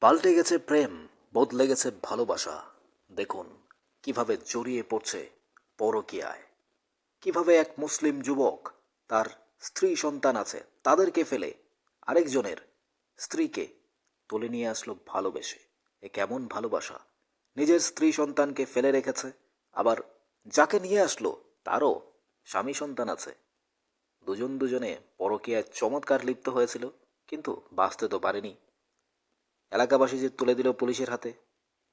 পাল্টে গেছে প্রেম, বদলে গেছে ভালোবাসা। দেখুন কিভাবে জড়িয়ে পড়ছে পরকীয়ায়। কিভাবে এক মুসলিম যুবক তার স্ত্রী সন্তান আছে তাদেরকে ফেলে আরেকজনের স্ত্রীকে তুলে নিয়ে আসলো ভালোবেসে। এ কেমন ভালোবাসা! নিজের স্ত্রী সন্তানকে ফেলে রেখেছে, আবার যাকে নিয়ে আসলো তারও স্বামী সন্তান আছে। দুজনে পরকীয়ায় চমৎকার লিপ্ত হয়েছিল, কিন্তু বাঁচতে তো পারেনি। এলাকাবাসী যে তুলে দিল পুলিশের হাতে।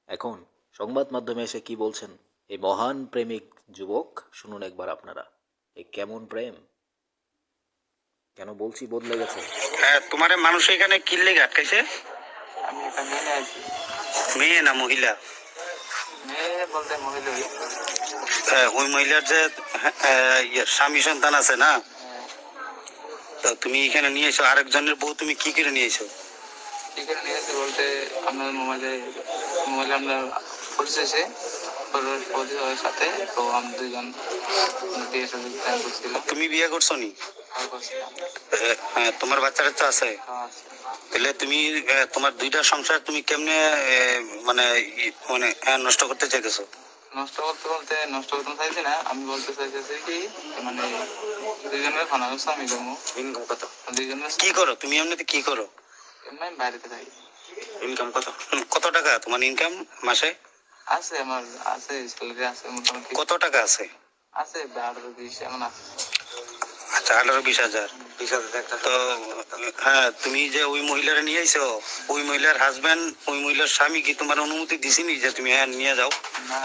এখন সংবাদ মাধ্যমে এসে কি বলছেন এই মহান প্রেমিক যুবক, শুনুন একবার আপনারা। এই কেমন প্রেম! কেন বলছি বদলে গেছে? হ্যাঁ, তোমারে মানুষ এখানে কি লেগে আটকাইছে? আমি একটা মেয়ে আছি। মেয়ে না মহিলা? মেয়ে বলতে মহিলাই। হ্যাঁ, ওই মহিলার যে স্বামী সন্তান আছে না, তা তুমি এখানে নিয়ে এসো আরেকজনের বউ, তুমি কি করে নিয়ে এসো? এখানে নিয়ে এসে বলতে আপনার মোবাইলে আমরা পরিচয়েছে পরিচয়ের সাথে তো আমরা দুজন দিয়ে এসে প্ল্যান করছিলাম। তুমি বিয়ে করছো নি? করছিলাম। হ্যাঁ, তোমার বাচ্চা টাচ্চা আছে? তাহলে তুমি তোমার দুইটা সংসার তুমি কেমনে মানে মানে নষ্ট করতে চাইতেছো? নষ্ট করতে চাইছি না, আমি বলতে চাইতেছি কি মানে দুজনের খানা ব্যবস্থা আমি করবো। দুজনের কি করো তুমি? এমনিতে কি করো? এমনি বাইরেতে থাকি। ইনকাম কত? কত টাকা তোমার ইনকাম মাসে? আছে আমার আছে স্যালারি আছে মোটামুটি। কত টাকা আছে? আছে 18-20 এমন আছে। আচ্ছা, 18-20 হাজার। তো হ্যাঁ, তুমি যে ওই মহিলারা নিয়ে আইছো, ওই মহিলার হাজবেন্ড, ওই মহিলার স্বামী কি তোমার অনুমতি দিছিনি যে তুমি হ্যাঁ নিয়ে যাও? না,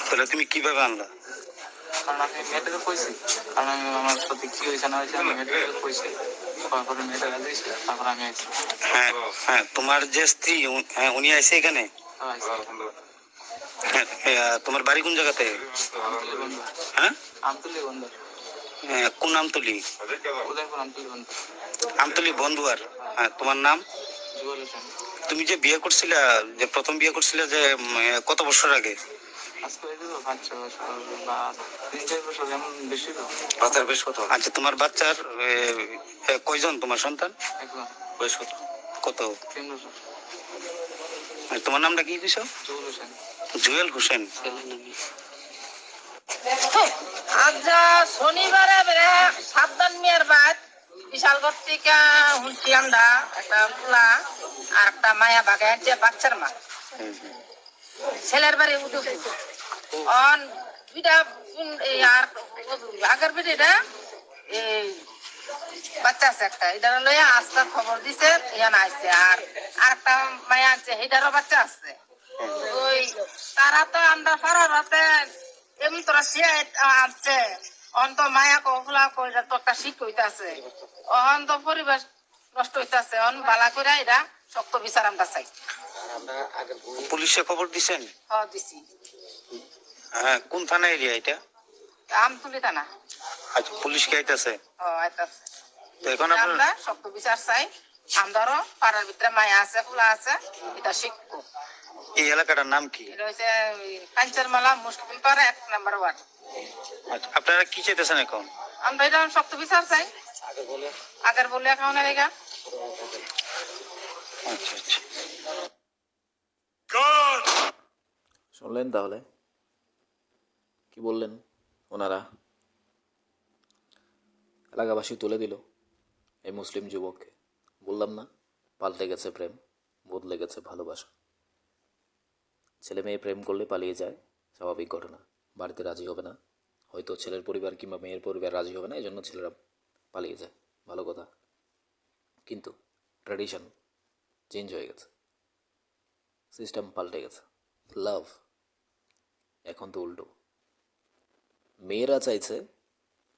তাহলে তুমি কিভাবে আনলা? কারণ আমি মেয়েটাকে কইছি, কারণ আমি আমার সাথে কি হয়েছে না হয়েছে আমি মেয়েটাকে কইছি, তারপরে মেয়েটা রাজি হয়েছে, তারপর আমি আইছি। হ্যাঁ হ্যাঁ, তোমার যে স্ত্রী হ্যাঁ উনি আইছে এখানে? হ্যাঁ, তোমার বাড়ি কোন জায়গাতে? হ্যাঁ, আমতলি বন্ধ। কোন আমতলি? উদয়পুর আমতলি বন্ধ। আমতলি বন্ধুয়ার। হ্যাঁ, তোমার নাম? জুয়েল হোসেন। তুমি যে বিয়ে করছিলা, যে প্রথম বিয়ে করছিলা যে কত বছর আগে? আজকে হয়ে যাবে 5-6 বছর বা 3-4 বছর, এমন বেশি তো। বাচ্চার বয়স কত? আচ্ছা, তোমার বাচ্চার কয়জন তোমার সন্তান? একদম বয়স কত? কত? 3 বছর। আর তোমার নামটা কি দিছো? জুয়েল হোসেন। জুয়েল হোসেন। আচ্ছা, শনিবারে বেড়ে সাবধান মেয়ের বাদ বিশাল থেকে শুনছি আমরা একটা পোলা আর একটা মায়া বাগায় যে বাচ্চার মা ছেলের বাড়ি উঠে অন দুইটা আর আগের বেটিটা এই বাচ্চা আছে একটা, এটা লইয়া আজকে খবর দিছে ইয়ান আসছে, আর একটা মায়া আছে এটারও বাচ্চা আছে। ওই তারা তো আমরা পাড়ার রাতে এমন তোরা সে আসছে অন্ত মায়া কফলা কইরা তো একটা শিখ হইতাছে, অন্ত পরিবেশ নষ্ট হইতাছে, অন বালা কইরা এরা শক্ত বিচার আমরা চাই। পুলিশে খবর দিছেন? দিছি। হ্যাঁ, কোন থানা এরিয়া এটা? আমতুলি তা না। আচ্ছা, পুলিশ কে আইতাছে? আইতাছে। তো এখন আমরা শক্ত বিচার চাই। আমরাও পাড়ার ভিতরে মায়া আছে ফুলা আছে, এটা শিখবো। এই এলাকাটার নাম কি? এটা হচ্ছে কাঞ্চনমালা মুসলিম পাড়া 1 নম্বর ওয়ার্ড। আচ্ছা, আপনারা কি চাইতেছেন এখন? আমরা এটা শক্ত বিচার চাই, আগের বলে এখন রেগা। আচ্ছা আচ্ছা। শুনলেন তাহলে কি বললেন ওনারা? এলাকাবাসী তুলে দিল এই মুসলিম যুবককে। বললাম না, পাল্টে গেছে প্রেম, বদলে গেছে ভালোবাসা। ছেলে মেয়ে প্রেম করলে পালিয়ে যায়, স্বাভাবিক ঘটনা। বাড়িতে রাজি হবে না, হয়তো ছেলের পরিবার কিংবা মেয়ের পরিবার রাজি হবে না, এই জন্য ছেলেরা পালিয়ে যায়, ভালো কথা। কিন্তু ট্র্যাডিশন চেঞ্জ হয়ে গেছে, সিস্টেম পাল্টে গেছে। লাভ এখন তো উল্টো। মেয়েরা চাইছে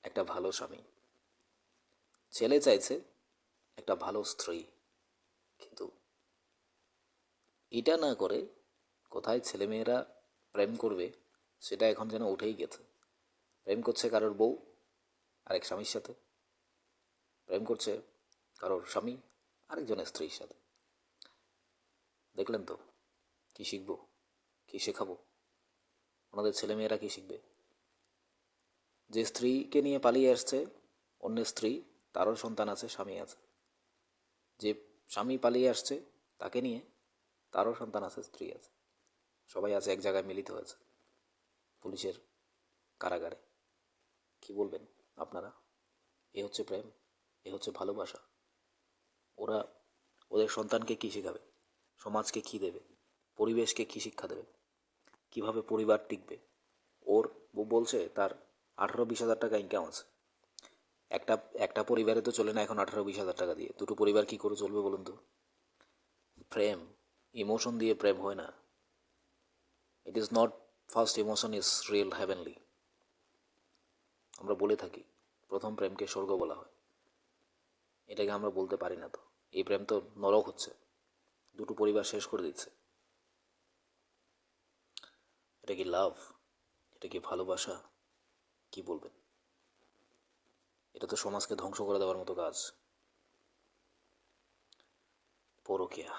একটা ভালো স্বামী, ছেলে চাইছে একটা ভালো স্ত্রী। কিন্তু এটা না করে কোথায় ছেলেমেয়েরা প্রেম করবে সেটা এখন যেন উঠেই গেছে। প্রেম করছে কারোর বউ আরেক স্বামীর সাথে, প্রেম করছে কারোর স্বামী আরেকজনের স্ত্রীর সাথে। দেখলেন তো কি শিখবো, কি শেখাবো? ওনাদের ছেলেমেয়েরা কি শিখবে? যে স্ত্রীকে নিয়ে পালিয়ে আসছে অন্য স্ত্রী, তারও সন্তান আছে, স্বামী আছে। যে স্বামী পালিয়ে আসছে তাকে নিয়ে তারও সন্তান আছে, স্ত্রী আছে, সবাই আছে, এক জায়গায় মিলিত হয়েছে পুলিশের কারাগারে। কি বলবেন আপনারা? এ হচ্ছে প্রেম? এ হচ্ছে ভালোবাসা? ওরা ওদের সন্তানকে কী শেখাবে? সমাজকে কী দেবে? পরিবেশকে কী শিক্ষা দেবে? কিভাবে পরিবার টিকবে? ওর বউ বলছে তার 18-20 হাজার টাকা ইনকাম আছে। একটা একটা পরিবারে তো চলে না এখন 18-20 হাজার টাকা দিয়ে। দুটো পরিবার কি করে চলবে বলুন তো? প্রেম ইমোশন দিয়ে প্রেম হয় না। It is not first emotion is real heavenly. আমরা বলে থাকি প্রথম প্রেমকে স্বর্গ বলা হয়, এটাকে আমরা বলতে পারি না তো। এই প্রেম তো নরক হচ্ছে, দুটো পরিবার শেষ করে দিচ্ছে। এটা কি লাভ? এটা কি ভালোবাসা? কি বলবেন? এটা তো সমাজকে ধ্বংস করে দেওয়ার মতো কাজ। পরকীয়া।